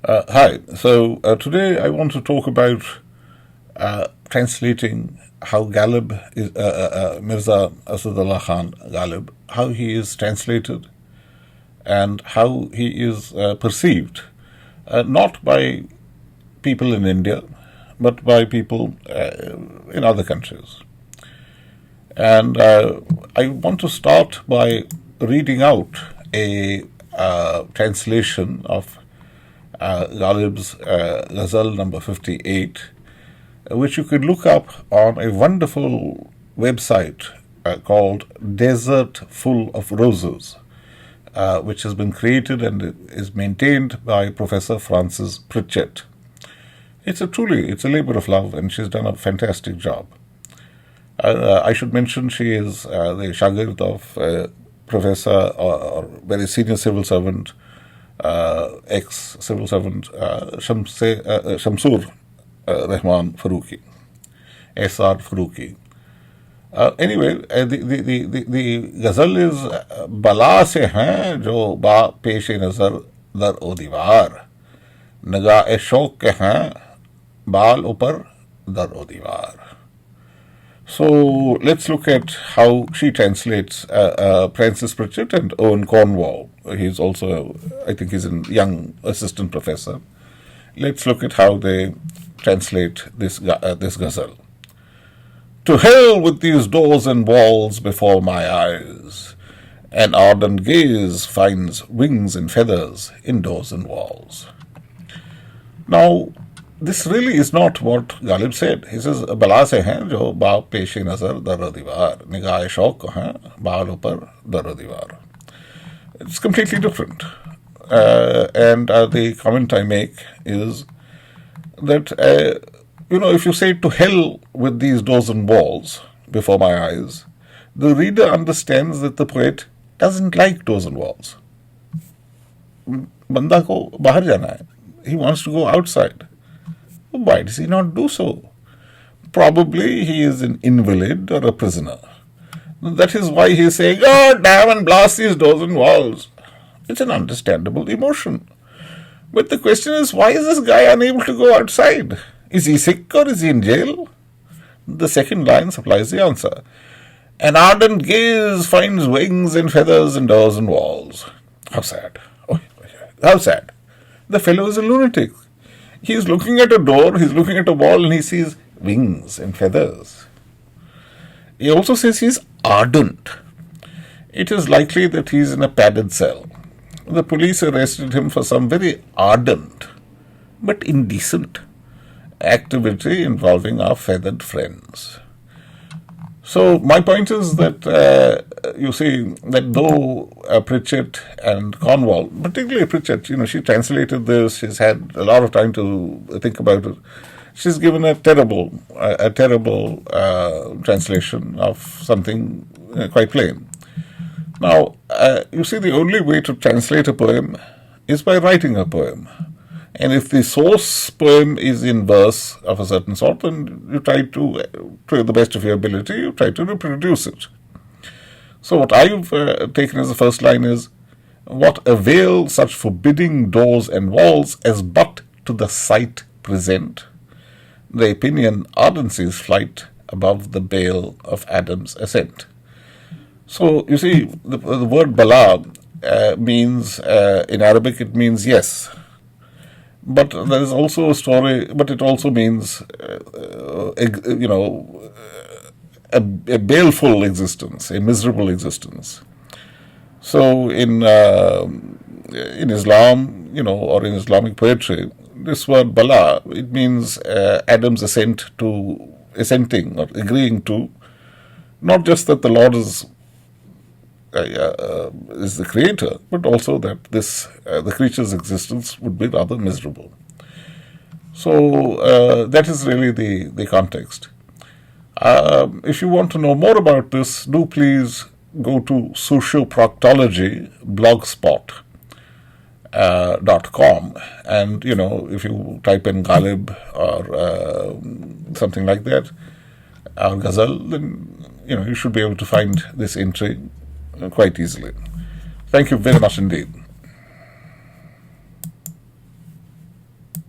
Hi. Today I want to talk about translating how Ghalib is Mirza Asadullah Khan Ghalib, how he is translated, and how he is perceived, not by people in India, but by people in other countries. And I want to start by reading out a translation of Ghalib's Ghazal number 58, which you could look up on a wonderful website called Desert Full of Roses, which has been created and is maintained by Professor Frances Pritchett. It's a labor of love, and she's done a fantastic job. I should mention she is the shagird of Professor or very senior civil servant, ex-civil servant Shamsur Rahman Farooqi, S.R. Farooqi. Anyway, the ghazal is Bala se hain jo ba pesh nazar dar o diwar, nagah shauq ke hain baal upar dar o diwar. So let's look at how she translates Frances Pritchett and Owen Cornwall. He's also, I think he's a young assistant professor. Let's look at how they translate this ghazal. To hell with these doors and walls before my eyes. An ardent gaze finds wings and feathers in doors and walls. Now, this really is not what Ghalib said. He says, Bala se hain jo baap pesh nazar dar diwar, nigah shauq hain baal upar dar diwar. It's completely different. And the comment I make is that, if you say to hell with these doors and walls before my eyes, the reader understands that the poet doesn't like doors and walls. Banda ko bahar jana hai. He wants to go outside. Why does he not do so? Probably he is an invalid or a prisoner. That is why he is saying, oh, damn and blast these doors and walls. It's an understandable emotion. But the question is, why is this guy unable to go outside? Is he sick or is he in jail? The second line supplies the answer. An ardent gaze finds wings and feathers in doors and walls. How sad. Oh, how sad. The fellow is a lunatic. He's looking at a door, he's looking at a wall, and he sees wings and feathers. He also says he's ardent. It is likely that he's in a padded cell. The police arrested him for some very ardent but indecent activity involving our feathered friends. So my point is that, you see, that though Pritchett and Cornwall, particularly Pritchett, she translated this, she's had a lot of time to think about it. She's given a terrible translation of something quite plain. Now, you see, the only way to translate a poem is by writing a poem. And if the source poem is in verse of a certain sort, then you try to the best of your ability, you try to reproduce it. So what I've taken as the first line is, what avail such forbidding doors and walls as but to the sight present? The opinion ardency's flight above the bale of Adam's ascent. So, you see, the word bala means, in Arabic it means yes. But there is also a story, but it also means, a baleful existence, a miserable existence. So in Islam, or in Islamic poetry, this word bala, it means Adam's assenting or agreeing to, not just that the Lord is the creator, but also that the creature's existence would be rather miserable. So that is really the context. If you want to know more about this, do please go to socioproctology blogspot.com, and if you type in Ghalib or something like that, or Ghazal, then you should be able to find this entry quite easily. Thank you very much indeed.